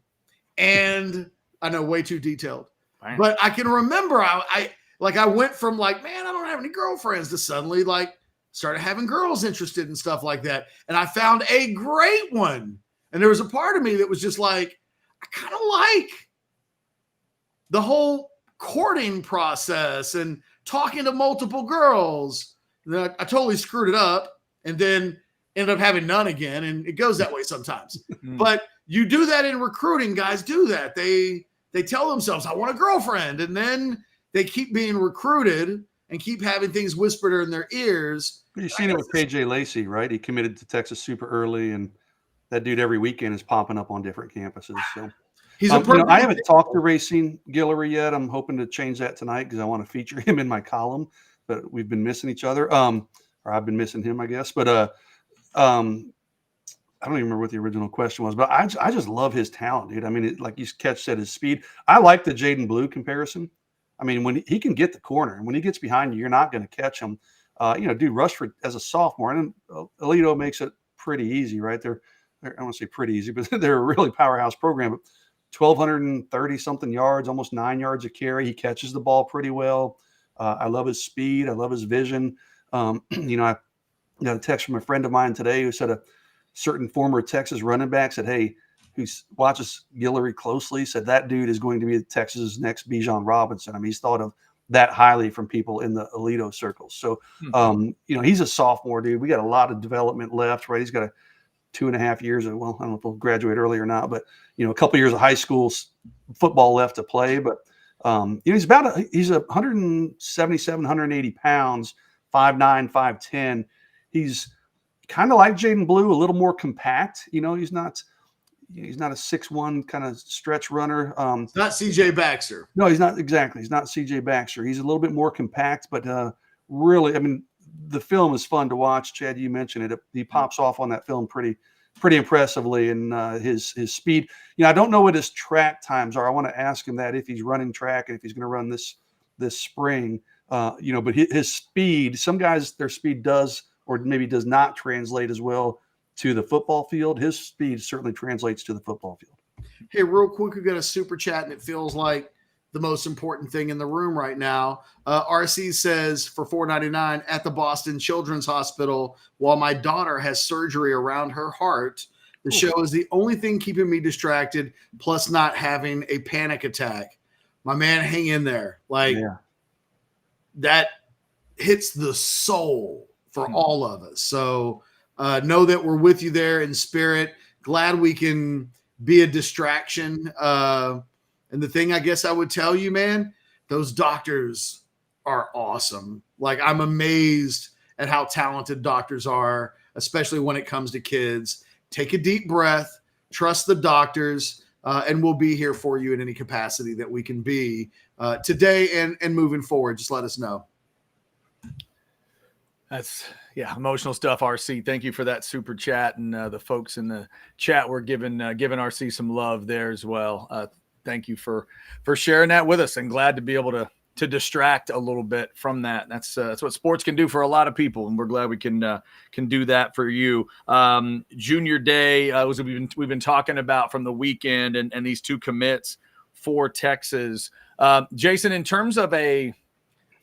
and I know way too detailed, but I can remember I went from like, man, I don't have any girlfriends, to suddenly like started having girls interested in stuff like that, and I found a great one, and there was a part of me that was just like, I kind of like the whole courting process and talking to multiple girls. I totally screwed it up and then ended up having none again. And it goes that way sometimes. But you do that in recruiting. Guys do that. They tell themselves, I want a girlfriend. And then they keep being recruited and keep having things whispered in their ears. You've seen it with KJ Lacey, right? He committed to Texas super early, and that dude every weekend is popping up on different campuses. So he's a perfect I haven't talked to Racine Guillory yet. I'm hoping to change that tonight because I want to feature him in my column. But we've been missing each other, or I've been missing him, I guess. But I don't even remember what the original question was. But I just love his talent, dude. I mean, like you said, his speed. I like the Jaden Blue comparison. I mean, when he can get the corner, and when he gets behind you, you're not going to catch him. Dude, Rushford as a sophomore, and Alito makes it pretty easy, right? I don't want to say pretty easy, but they're a really powerhouse program. But 1,230 something yards, almost 9 yards a carry. He catches the ball pretty well. I love his speed. I love his vision. I got a text from a friend of mine today who said a certain former Texas running back said, hey, who watches Guillory closely, said that dude is going to be Texas's next Bijan Robinson. I mean, he's thought of that highly from people in the Alito circles. So, he's a sophomore, dude. We got a lot of development left, right? He's got 2.5 years of, well, I don't know if he'll graduate early or not, but, a couple years of high school football left to play. But, he's 177, 180 pounds, 5'9", 5'10". He's kind of like Jaden Blue, a little more compact. He's not a 6'1" kind of stretch runner. It's not CJ Baxter. No, he's not exactly. He's not CJ Baxter. He's a little bit more compact, but really, I mean, the film is fun to watch. Chad, you mentioned it. He pops off on that film pretty impressively, and his speed. I don't know what his track times are. I want to ask him that if he's running track and if he's going to run this spring. But his speed. Some guys, their speed does or maybe does not translate as well to the football field. His speed certainly translates to the football field. Hey, real quick, we got a super chat, and it feels like the most important thing in the room right now. RC says for $4.99 at the Boston Children's Hospital while my daughter has surgery around her heart. The show is the only thing keeping me distracted, plus not having a panic attack. My man, hang in there. That hits the soul for all of us. So know that we're with you there in spirit. Glad we can be a distraction. And the thing I guess I would tell you, man, those doctors are awesome. Like, I'm amazed at how talented doctors are, especially when it comes to kids. Take a deep breath, trust the doctors, and we'll be here for you in any capacity that we can be today and moving forward. Just let us know. That's emotional stuff, RC. Thank you for that super chat, and the folks in the chat were giving RC some love there as well. Thank you for sharing that with us, and glad to be able to distract a little bit from that. That's what sports can do for a lot of people, and we're glad we can do that for you. Junior Day was we've been talking about from the weekend, and these two commits for Texas. Jason, in terms of I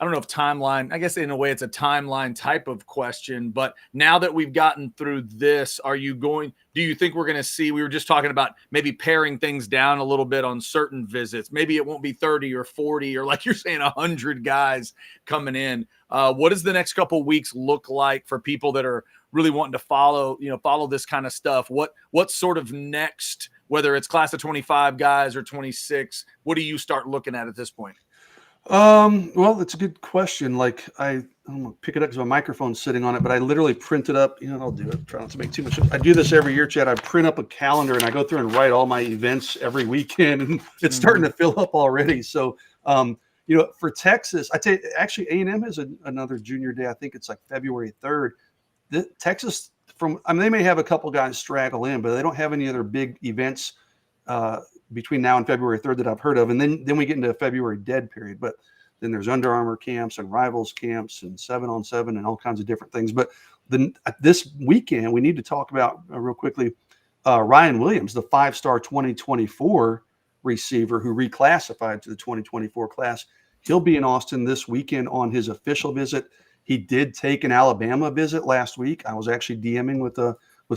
don't know if timeline, I guess in a way it's a timeline type of question, but now that we've gotten through this, do you think we're going to see, we were just talking about maybe paring things down a little bit on certain visits. Maybe it won't be 30 or 40 or, like you're saying, 100 guys coming in. What does the next couple of weeks look like for people that are really wanting to follow this kind of stuff? What's sort of next, whether it's class of 25 guys or 26, what do you start looking at this point? Well, it's a good question. Like, I'm gonna pick it up because my microphone's sitting on it, but I literally printed up, I'll do it. Try not to make too much. I do this every year, Chad. I print up a calendar and I go through and write all my events every weekend, and it's starting to fill up already. So, for Texas, I tell you, actually A&M has another junior day. I think it's like February 3rd. Texas, they may have a couple guys straggle in, but they don't have any other big events, between now and February 3rd that I've heard of. And then we get into a February dead period, but then there's Under Armour camps and Rivals camps and 7-on-7 and all kinds of different things. But then this weekend, we need to talk about real quickly, Ryan Williams, the 5-star 2024 receiver who reclassified to the 2024 class. He'll be in Austin this weekend on his official visit. He did take an Alabama visit last week. I was actually DMing with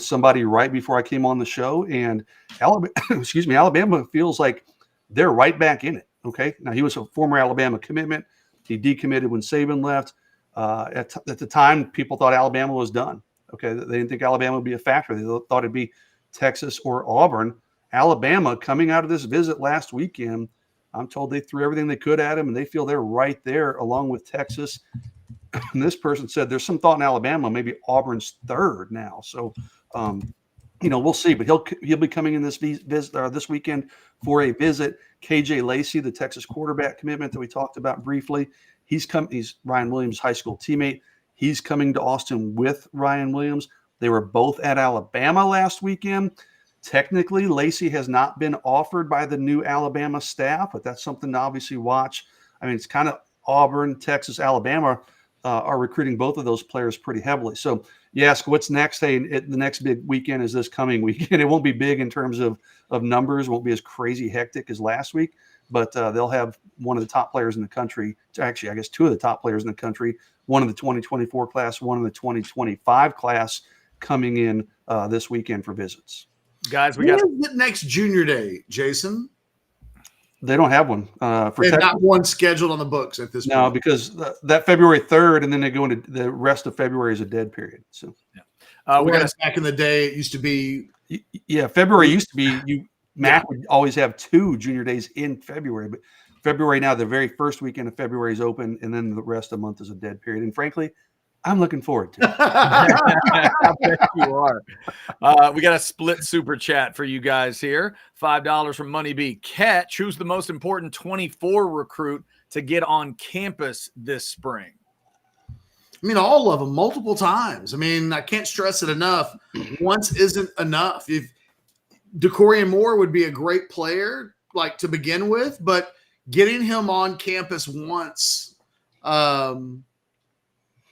somebody right before I came on the show, and Alabama feels like they're right back in it. Okay. Now, he was a former Alabama commitment. He decommitted when Saban left. At the time, people thought Alabama was done. Okay. They didn't think Alabama would be a factor. They thought it'd be Texas or Auburn. Alabama, coming out of this visit last weekend, I'm told they threw everything they could at him, and they feel they're right there along with Texas. And this person said there's some thought in Alabama, maybe Auburn's third now. So, we'll see. But he'll be coming in this this weekend for a visit. KJ Lacey, the Texas quarterback commitment that we talked about briefly, he's Ryan Williams' high school teammate. He's coming to Austin with Ryan Williams. They were both at Alabama last weekend. Technically, Lacey has not been offered by the new Alabama staff, but that's something to obviously watch. I mean, it's kind of Auburn, Texas, Alabama are recruiting both of those players pretty heavily. So you ask what's next? Hey, the next big weekend is this coming weekend. It won't be big in terms of numbers. It won't be as crazy hectic as last week, but they'll have one of the top players in the country. Actually, I guess two of the top players in the country, one of the 2024 class, one of the 2025 class coming in this weekend for visits. Guys, when is the next junior day, Jason? They don't have one for Texas. Not one scheduled on the books at this point. No, because that February 3rd, and then they go into the rest of February is a dead period. So, back in the day, it used to be. Yeah, February used to be Mac would always have 2 junior days in February, but February now, the very first weekend of February is open, and then the rest of the month is a dead period. And frankly, I'm looking forward to it. I bet you are. We got a split super chat for you guys here. $5 from Money B. Catch, who's the most important 24 recruit to get on campus this spring? I mean, all of them, multiple times. I mean, I can't stress it enough. Once isn't enough. If DeCorian Moore would be a great player, like to begin with, but getting him on campus once,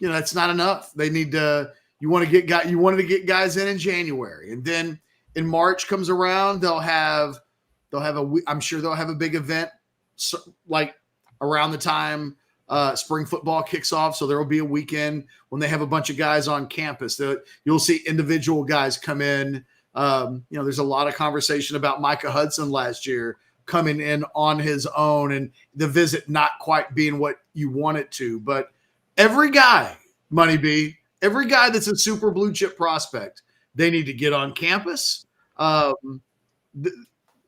that's not enough. They need to. You wanted to get guys in January, and then in March comes around, I'm sure they'll have a big event like around the time spring football kicks off. So there will be a weekend when they have a bunch of guys on campus that you'll see individual guys come in. There's a lot of conversation about Micah Hudson last year coming in on his own and the visit not quite being what you want it to, but every guy, Money B, every guy that's a super blue chip prospect, they need to get on campus. I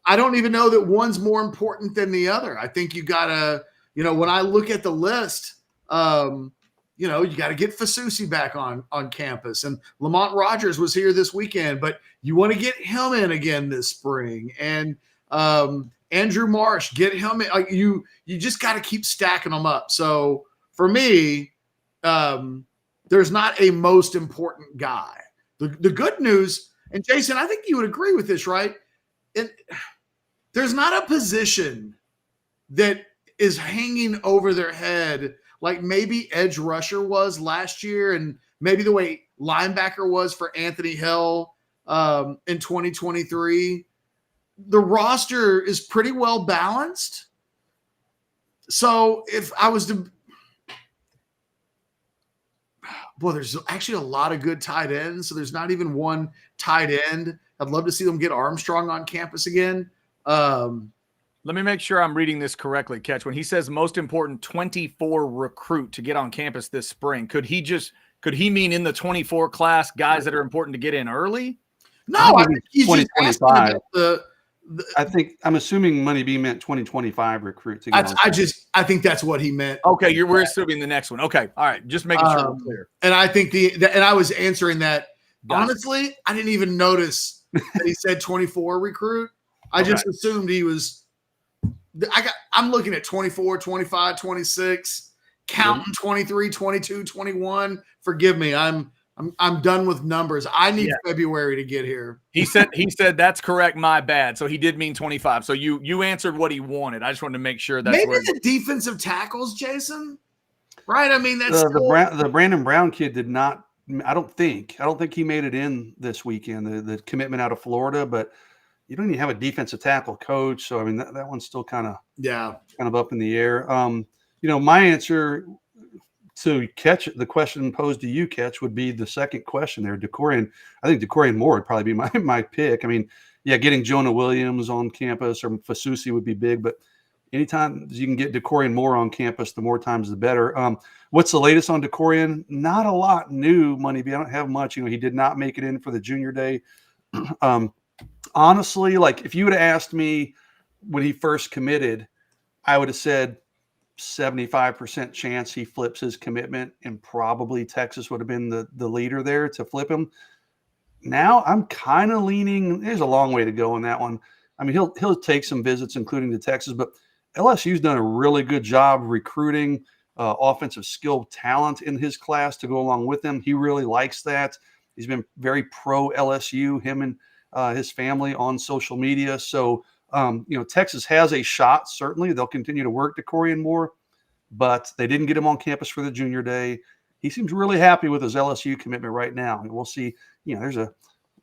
don't even know that one's more important than the other. I think you gotta, when I look at the list, you got to get Fasusi back on campus. And Lamont Rogers was here this weekend, but you want to get him in again this spring. And Andrew Marsh, get him in. Like you just got to keep stacking them up. So for me, there's not a most important guy. The good news, and Jason, I think you would agree with this, right? There's not a position that is hanging over their head like maybe edge rusher was last year, and maybe the way linebacker was for Anthony Hill in 2023. The roster is pretty well balanced. So if I was to there's actually a lot of good tight ends. So there's not even one tight end. I'd love to see them get Armstrong on campus again. Let me make sure I'm reading this correctly, Catch. When he says most important 24 recruit to get on campus this spring, could he mean in the 24 class guys that are important to get in early? No, I think he's just asking about I'm assuming Money B meant 2025 recruits. I think that's what he meant. Okay, we're assuming the next one. Okay, all right, just making sure we're clear. And I think and I was answering that. Honestly, I didn't even notice that he said 24 recruit. I just assumed he was. I'm looking at 24, 25, 26, counting 23, 22, 21. Forgive me, I'm done with numbers. I need February to get here. He said that's correct. My bad. So he did mean 25. So you answered what he wanted. I just wanted to make sure that's maybe the defensive tackles, Jason. Right? I mean, that's the Brandon Brown kid did not. I don't think he made it in this weekend. The commitment out of Florida, but you don't even have a defensive tackle coach. So I mean that one's still kind of up in the air. My answer to Catch, the question posed to you, Catch, would be the second question there. I think DeCorian Moore would probably be my pick. I mean, getting Jonah Williams on campus or Fasusi would be big, but anytime you can get DeCorian Moore on campus, the more times the better. What's the latest on DeCorian? Not a lot new, Money B. I don't have much. He did not make it in for the junior day. Honestly, like if you would have asked me when he first committed, I would have said 75% chance he flips his commitment, and probably Texas would have been the leader there to flip him. Now I'm kind of leaning. There's a long way to go on that one. I mean, he'll take some visits, including to Texas, but LSU's done a really good job recruiting offensive skill talent in his class to go along with him. He really likes that. He's been very pro LSU, him and his family on social media. So, Texas has a shot. Certainly, they'll continue to work DeCorian Moore, but they didn't get him on campus for the junior day. He seems really happy with his LSU commitment right now. And we'll see. There's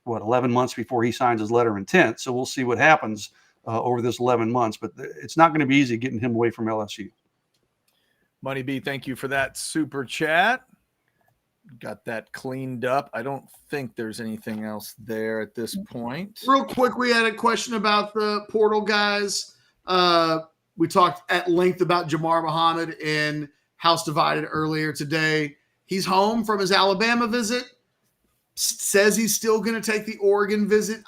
11 months before he signs his letter of intent. So we'll see what happens over this 11 months. But it's not going to be easy getting him away from LSU. Money B, thank you for that super chat. Got that cleaned up. I don't think there's anything else there at this point. Real quick, we had a question about the portal guys. We talked at length about Jamar Muhammad in House Divided earlier today. He's home from his Alabama visit. Says he's still going to take the Oregon visit.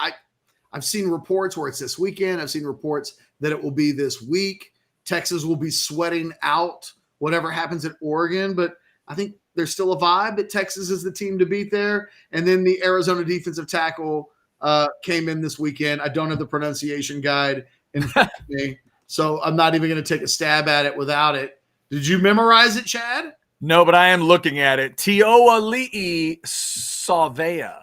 I've seen reports where it's this weekend. I've seen reports that it will be this week. Texas will be sweating out whatever happens at Oregon, but I think there's still a vibe that Texas is the team to beat there. And then the Arizona defensive tackle came in this weekend. I don't have the pronunciation guide in front of me, so I'm not even going to take a stab at it without it. Did you memorize it, Chad? No, but I am looking at it. Tioali'i Savea.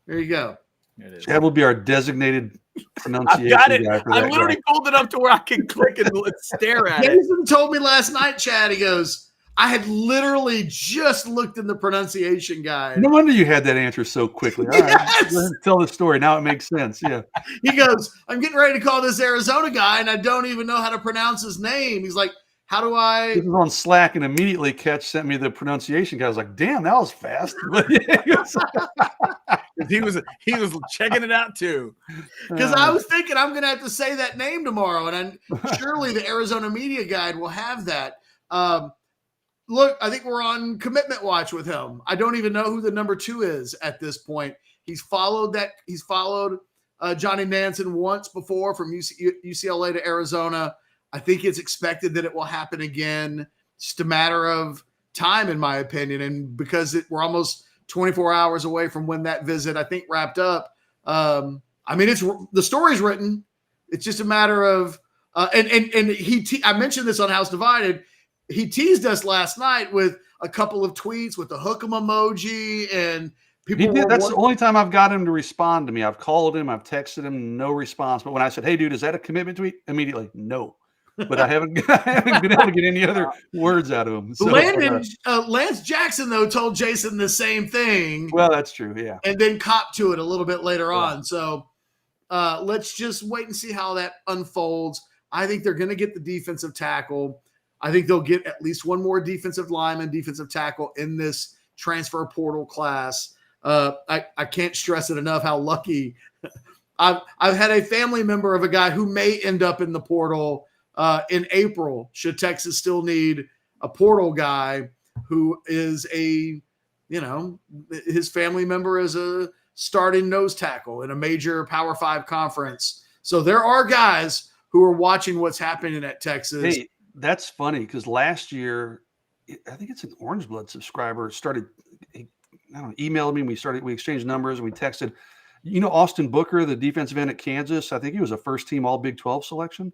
There you go. It is. Chad will be our designated pronunciation I've got it. guy for I that literally guy. pulled it up to where I can click and stare at it. Jason told me last night, Chad, he goes, I had literally just looked in the pronunciation guide. No wonder you had that answer so quickly. All right, Yes! go ahead and tell the story. Now it makes sense. Yeah. He goes, I'm getting ready to call this Arizona guy, and I don't even know how to pronounce his name. He's like, how do I? This was on Slack, and immediately Catch sent me the pronunciation guy. I was like, damn, that was fast. He was checking it out too. Because I was thinking I'm going to have to say that name tomorrow, and surely the Arizona media guide will have that. Look, I think we're on commitment watch with him. I don't even know who the number 2 is at this point. He's followed Johnny Nansen once before from UCLA to Arizona. I think it's expected that it will happen again. Just a matter of time, in my opinion. And because we're almost 24 hours away from when that visit, I think, wrapped up. I mean, the story's written. It's just a matter of I mentioned this on House Divided. He teased us last night with a couple of tweets with the hook 'em emoji, and people. He did. That's the only time I've got him to respond to me. I've called him, I've texted him, no response. But when I said, "Hey, dude, is that a commitment tweet?" Immediately, no. But I haven't been able to get any other words out of him. So, Lance Jackson, though, told Jason the same thing. Well, that's true. Yeah. And then copped to it a little bit later on. So let's just wait and see how that unfolds. I think they're going to get the defensive tackle. I think they'll get at least one more defensive lineman, defensive tackle in this transfer portal class. I can't stress it enough how lucky I've had a family member of a guy who may end up in the portal in April, should Texas still need a portal guy who is his family member is a starting nose tackle in a major Power 5 conference. So there are guys who are watching what's happening at Texas. Hey, that's funny because last year, I think it's an Orange Blood subscriber started, emailed me. We exchanged numbers and we texted. Austin Booker, the defensive end at Kansas, I think he was a first team All Big 12 selection.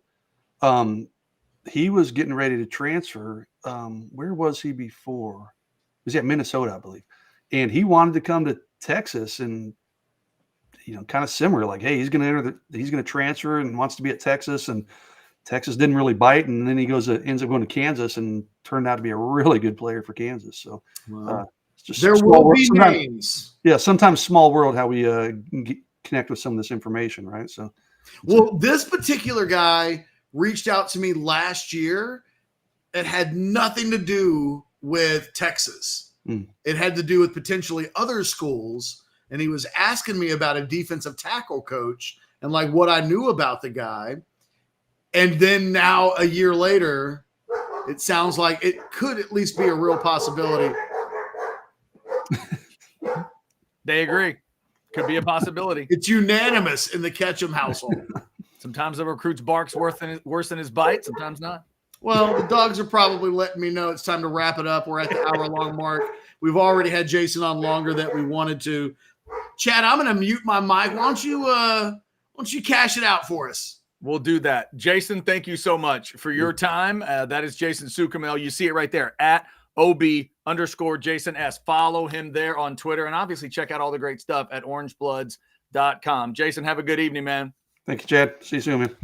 He was getting ready to transfer. Where was he before? He was at Minnesota, I believe. And he wanted to come to Texas and, kind of similar, like, hey, he's going to transfer and wants to be at Texas, and Texas didn't really bite. And then he ends up going to Kansas and turned out to be a really good player for Kansas. So it's just there will be names. Yeah. Sometimes small world, how we connect with some of this information. Right. So, well, this particular guy reached out to me last year. It had nothing to do with Texas. It had to do with potentially other schools. And he was asking me about a defensive tackle coach and like what I knew about the guy. And then now a year later, it sounds like it could at least be a real possibility. They agree. Could be a possibility. It's unanimous in the Ketchum household. Sometimes the recruit's bark's worse than his bite. Sometimes not. Well, the dogs are probably letting me know it's time to wrap it up. We're at the hour-long mark. We've already had Jason on longer than we wanted to. Chad, I'm going to mute my mic. Why don't you cash it out for us? We'll do that. Jason, thank you so much for your time. That is Jason Sukamel. You see it right there at OB_Jason S. Follow him there on Twitter, and obviously check out all the great stuff at orangebloods.com. Jason, have a good evening, man. Thank you, Chad. See you soon, man.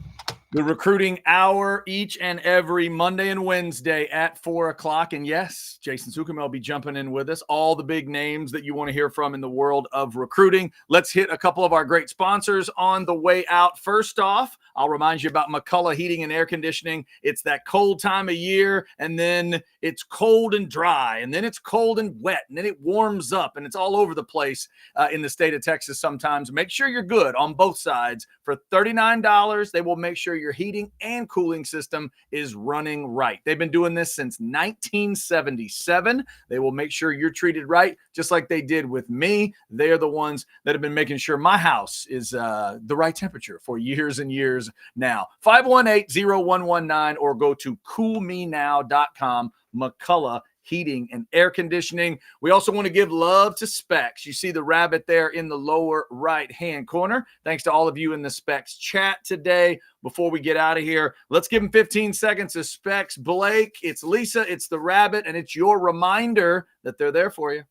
The recruiting hour each and every Monday and Wednesday at 4 o'clock. And yes, Jason Sukamel will be jumping in with us. All the big names that you want to hear from in the world of recruiting. Let's hit a couple of our great sponsors on the way out. First off, I'll remind you about McCullough Heating and Air Conditioning. It's that cold time of year, and then it's cold and dry, and then it's cold and wet, and then it warms up, and it's all over the place in the state of Texas sometimes. Make sure you're good on both sides. For $39, they will make sure your heating and cooling system is running right. They've been doing this since 1977. They will make sure you're treated right, just like they did with me. They are the ones that have been making sure my house is the right temperature for years and years now. 518-0119 or go to coolmenow.com. McCullough Heating and Air Conditioning. We also want to give love to Specs. You see the rabbit there in the lower right-hand corner. Thanks to all of you in the Specs chat today. Before we get out of here, let's give them 15 seconds of Specs. Blake, it's Lisa, it's the rabbit, and it's your reminder that they're there for you.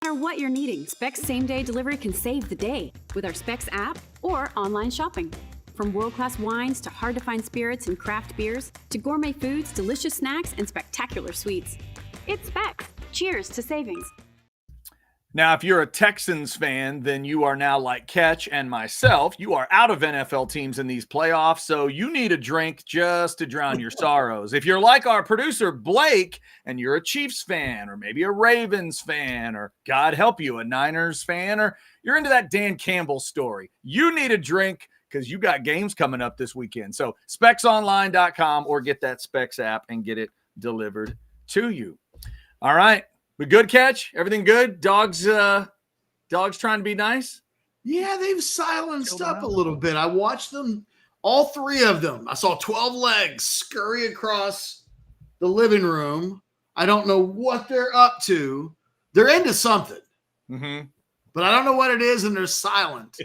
No matter what you're needing, Specs same-day delivery can save the day with our Specs app or online shopping. From world-class wines to hard-to-find spirits and craft beers to gourmet foods, delicious snacks, and spectacular sweets. It's Specs. Cheers to savings. Now, if you're a Texans fan, then you are now like Ketch and myself. You are out of NFL teams in these playoffs, so you need a drink just to drown your sorrows. If you're like our producer, Blake, and you're a Chiefs fan or maybe a Ravens fan or, God help you, a Niners fan, or you're into that Dan Campbell story, you need a drink because you got games coming up this weekend. So specsonline.com or get that Specs app and get it delivered to you. All right. We good, Catch? Everything good? Dogs trying to be nice? Yeah, they've silenced up a little bit. I watched them, all three of them. I saw 12 legs scurry across the living room. I don't know what they're up to. They're into something. Mm-hmm. But I don't know what it is, and they're silent.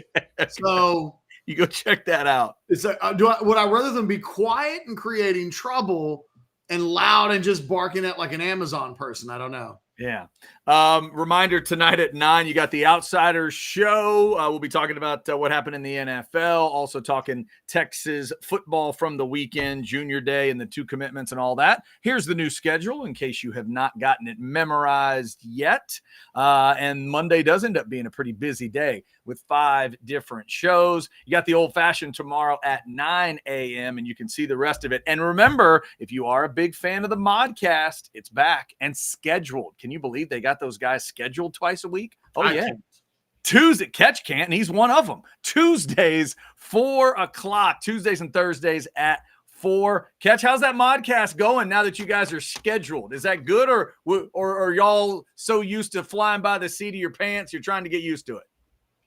So you go check that out. It's like, would I rather them be quiet and creating trouble and loud and just barking at like an Amazon person? I don't know. Yeah. Reminder tonight at 9, you got the Outsiders show. We'll be talking about what happened in the NFL, also talking Texas football from the weekend, Junior Day, and the 2 commitments and all that. Here's the new schedule in case you have not gotten it memorized yet. And Monday does end up being a pretty busy day with 5 different shows. You got the Old Fashioned tomorrow at 9 a.m., and you can see the rest of it. And remember, if you are a big fan of the Modcast, it's back and scheduled. Can you believe they got those guys scheduled twice a week? Oh, yeah. Tuesday, Catch can't, and he's one of them. Tuesdays, 4 o'clock. Tuesdays and Thursdays at 4. Catch, how's that Modcast going now that you guys are scheduled? Is that good, or are y'all so used to flying by the seat of your pants, you're trying to get used to it?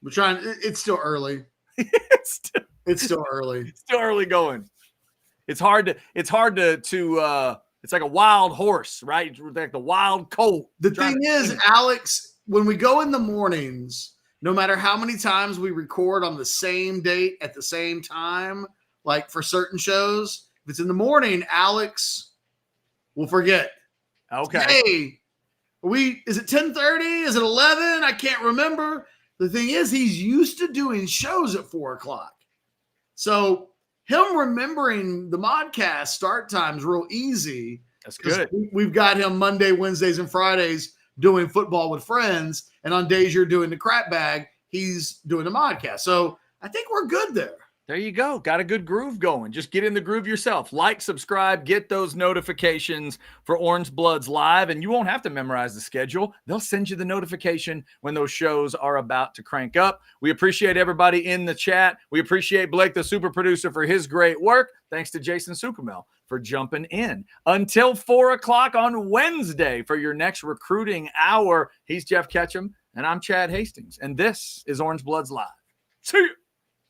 We're trying. It's still early. It's still early. It's still early going. It's hard to it's like a wild horse, right? It's like the wild colt. The thing is, Alex, when we go in the mornings, no matter how many times we record on the same date at the same time, like for certain shows, if it's in the morning, Alex will forget. Okay. Hey, is it 10:30? Is it 11? I can't remember. The thing is, he's used to doing shows at 4 o'clock. So him remembering the Modcast start times real easy. That's good. We've got him Monday, Wednesdays, and Fridays doing football with friends. And on days you're doing the crap bag, he's doing the Modcast. So I think we're good there. There you go. Got a good groove going. Just get in the groove yourself. Like, subscribe, get those notifications for Orange Bloods Live, and you won't have to memorize the schedule. They'll send you the notification when those shows are about to crank up. We appreciate everybody in the chat. We appreciate Blake, the super producer, for his great work. Thanks to Jason Sukamel for jumping in. Until 4 o'clock on Wednesday for your next recruiting hour, he's Jeff Ketchum, and I'm Chad Hastings, and this is Orange Bloods Live. See you.